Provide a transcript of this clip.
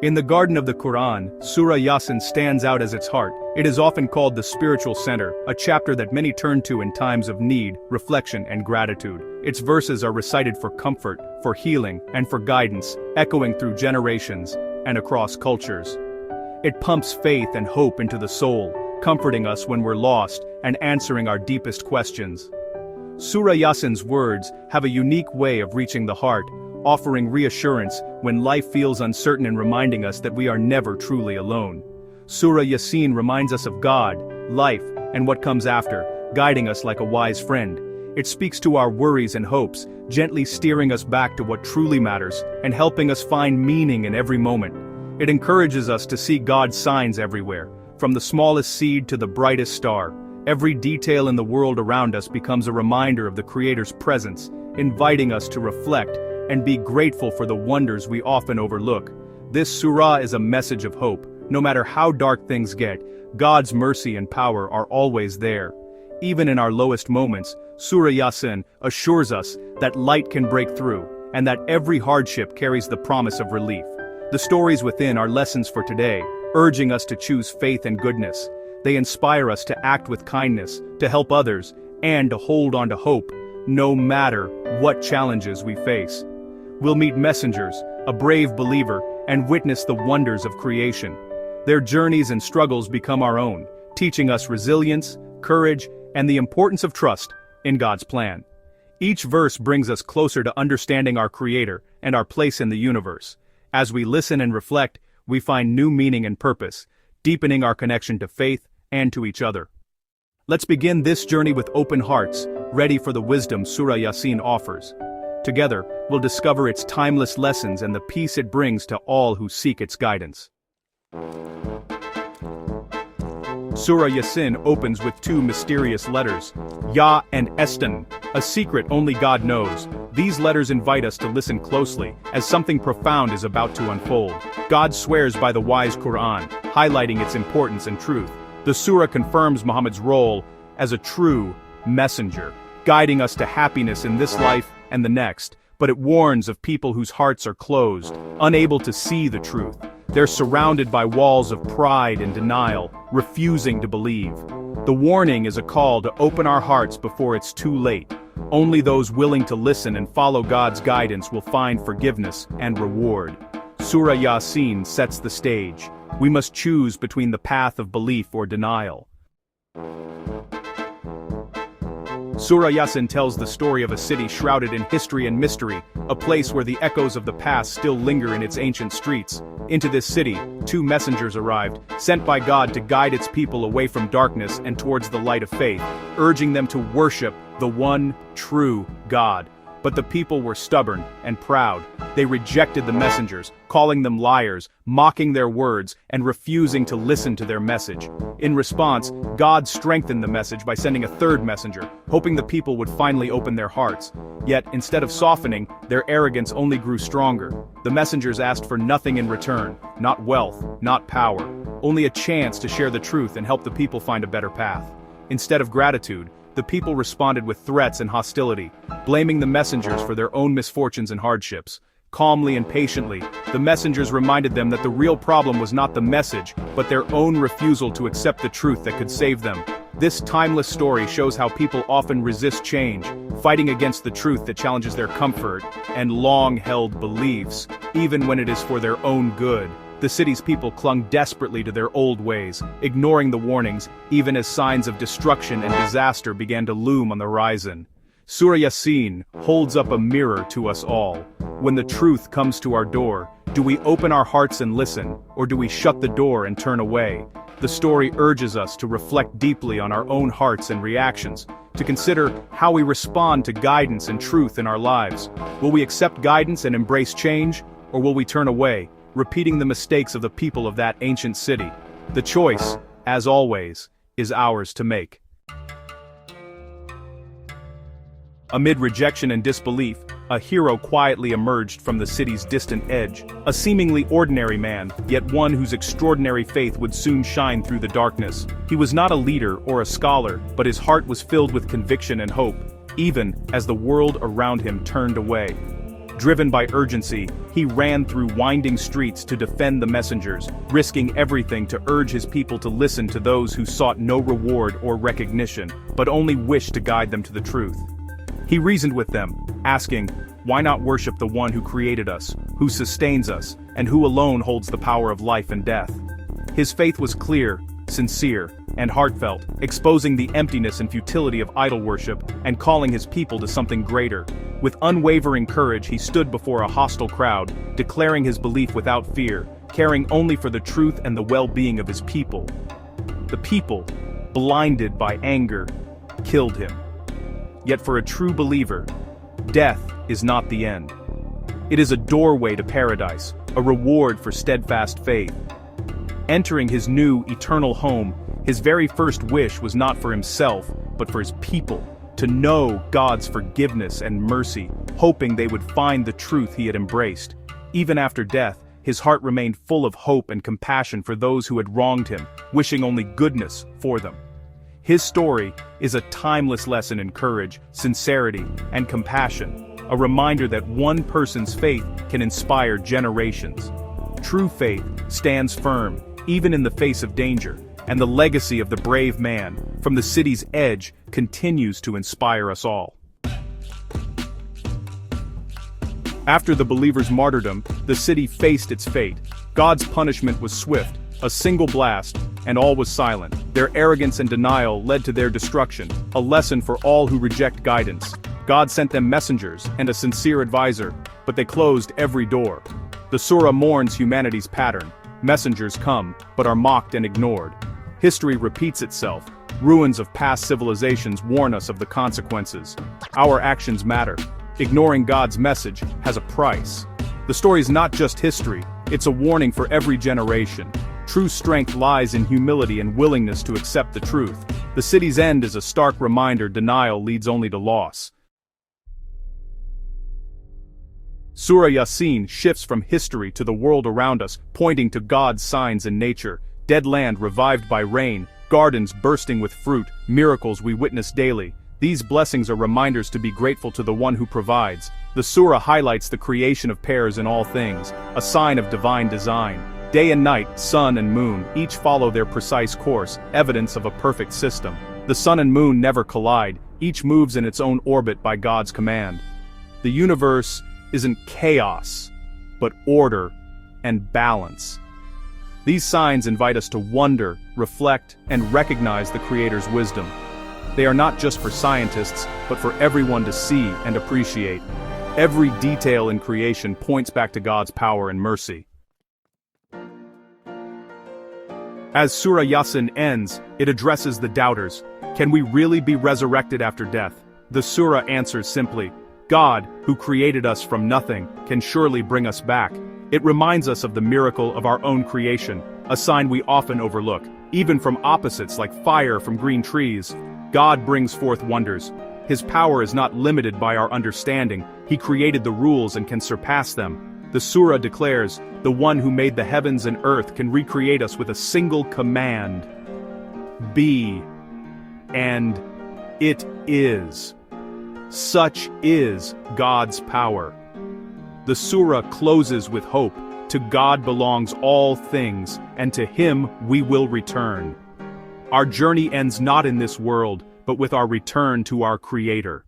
In the garden of the Qur'an, Surah Yasīn stands out as its heart. It is often called the spiritual center, a chapter that many turn to in times of need, reflection, and gratitude. Its verses are recited for comfort, for healing, and for guidance, echoing through generations and across cultures. It pumps faith and hope into the soul, comforting us when we're lost and answering our deepest questions. Surah Yasīn's words have a unique way of reaching the heart, offering reassurance when life feels uncertain and reminding us that we are never truly alone. Surah Yasīn reminds us of God, life, and what comes after, guiding us like a wise friend. It speaks to our worries and hopes, gently steering us back to what truly matters and helping us find meaning in every moment. It encourages us to see God's signs everywhere, from the smallest seed to the brightest star. Every detail in the world around us becomes a reminder of the Creator's presence, inviting us to reflect and be grateful for the wonders we often overlook. This surah is a message of hope. No matter how dark things get, God's mercy and power are always there. Even in our lowest moments, Surah Yasīn assures us that light can break through, and that every hardship carries the promise of relief. The stories within are lessons for today, urging us to choose faith and goodness. They inspire us to act with kindness, to help others, and to hold on to hope, no matter what challenges we face. We'll meet messengers, a brave believer, and witness the wonders of creation. Their journeys and struggles become our own, teaching us resilience, courage, and the importance of trust in God's plan. Each verse brings us closer to understanding our Creator and our place in the universe. As we listen and reflect, we find new meaning and purpose, deepening our connection to faith and to each other. Let's begin this journey with open hearts, ready for the wisdom Surah Yasīn offers. Together, we'll discover its timeless lessons and the peace it brings to all who seek its guidance. Surah Yasīn opens with two mysterious letters, Ya and Estin, a secret only God knows. These letters invite us to listen closely, as something profound is about to unfold. God swears by the wise Qur'an, highlighting its importance and truth. The surah confirms Muhammad's role as a true messenger, guiding us to happiness in this life and the next, but it warns of people whose hearts are closed, unable to see the truth. They're surrounded by walls of pride and denial, refusing to believe. The warning is a call to open our hearts before it's too late. Only those willing to listen and follow God's guidance will find forgiveness and reward. Surah Yasīn sets the stage. We must choose between the path of belief or denial. Surah Yasīn tells the story of a city shrouded in history and mystery, a place where the echoes of the past still linger in its ancient streets. Into this city, two messengers arrived, sent by God to guide its people away from darkness and towards the light of faith, urging them to worship the one true God. But the people were stubborn and proud. They rejected the messengers, calling them liars, mocking their words, and refusing to listen to their message. In response, God strengthened the message by sending a third messenger, hoping the people would finally open their hearts. Yet, instead of softening, their arrogance only grew stronger. The messengers asked for nothing in return, not wealth, not power, only a chance to share the truth and help the people find a better path. Instead of gratitude, the people responded with threats and hostility, blaming the messengers for their own misfortunes and hardships. Calmly and patiently, the messengers reminded them that the real problem was not the message, but their own refusal to accept the truth that could save them. This timeless story shows how people often resist change, fighting against the truth that challenges their comfort and long-held beliefs, even when it is for their own good. The city's people clung desperately to their old ways, ignoring the warnings, even as signs of destruction and disaster began to loom on the horizon. Surah Yasīn holds up a mirror to us all. When the truth comes to our door, do we open our hearts and listen, or do we shut the door and turn away? The story urges us to reflect deeply on our own hearts and reactions, to consider how we respond to guidance and truth in our lives. Will we accept guidance and embrace change, or will we turn away, repeating the mistakes of the people of that ancient city? The choice, as always, is ours to make. Amid rejection and disbelief, a hero quietly emerged from the city's distant edge. A seemingly ordinary man, yet one whose extraordinary faith would soon shine through the darkness. He was not a leader or a scholar, but his heart was filled with conviction and hope, even as the world around him turned away. Driven by urgency, he ran through winding streets to defend the messengers, risking everything to urge his people to listen to those who sought no reward or recognition, but only wished to guide them to the truth. He reasoned with them, asking, "Why not worship the one who created us, who sustains us, and who alone holds the power of life and death?" His faith was clear, sincere, and heartfelt, exposing the emptiness and futility of idol worship and calling his people to something greater. With unwavering courage, he stood before a hostile crowd, declaring his belief without fear, caring only for the truth and the well-being of his people. The people, blinded by anger, killed him. Yet for a true believer, death is not the end. It is a doorway to paradise, a reward for steadfast faith. Entering his new, eternal home, his very first wish was not for himself, but for his people, to know God's forgiveness and mercy, hoping they would find the truth he had embraced. Even after death, his heart remained full of hope and compassion for those who had wronged him, wishing only goodness for them. His story is a timeless lesson in courage, sincerity, and compassion, a reminder that one person's faith can inspire generations. True faith stands firm, even in the face of danger, and the legacy of the brave man, from the city's edge, continues to inspire us all. After the believer's martyrdom, the city faced its fate. God's punishment was swift, a single blast, and all was silent. Their arrogance and denial led to their destruction, a lesson for all who reject guidance. God sent them messengers and a sincere advisor, but they closed every door. The surah mourns humanity's pattern. Messengers come, but are mocked and ignored. History repeats itself. Ruins of past civilizations warn us of the consequences. Our actions matter. Ignoring God's message has a price. The story is not just history, it's a warning for every generation. True strength lies in humility and willingness to accept the truth. The city's end is a stark reminder denial leads only to loss. Surah Yaseen shifts from history to the world around us, pointing to God's signs in nature. Dead land revived by rain, gardens bursting with fruit, miracles we witness daily. These blessings are reminders to be grateful to the one who provides. The surah highlights the creation of pairs in all things, a sign of divine design. Day and night, sun and moon, each follow their precise course, evidence of a perfect system. The sun and moon never collide, each moves in its own orbit by God's command. The universe isn't chaos, but order and balance. These signs invite us to wonder, reflect, and recognize the Creator's wisdom. They are not just for scientists, but for everyone to see and appreciate. Every detail in creation points back to God's power and mercy. As Surah Yasīn ends, it addresses the doubters. Can we really be resurrected after death? The surah answers simply, God, who created us from nothing, can surely bring us back. It reminds us of the miracle of our own creation, a sign we often overlook. Even from opposites like fire from green trees, God brings forth wonders. His power is not limited by our understanding. He created the rules and can surpass them. The surah declares, the one who made the heavens and earth can recreate us with a single command. Be. And it is. Such is God's power. The surah closes with hope. To God belongs all things, and to Him we will return. Our journey ends not in this world, but with our return to our Creator.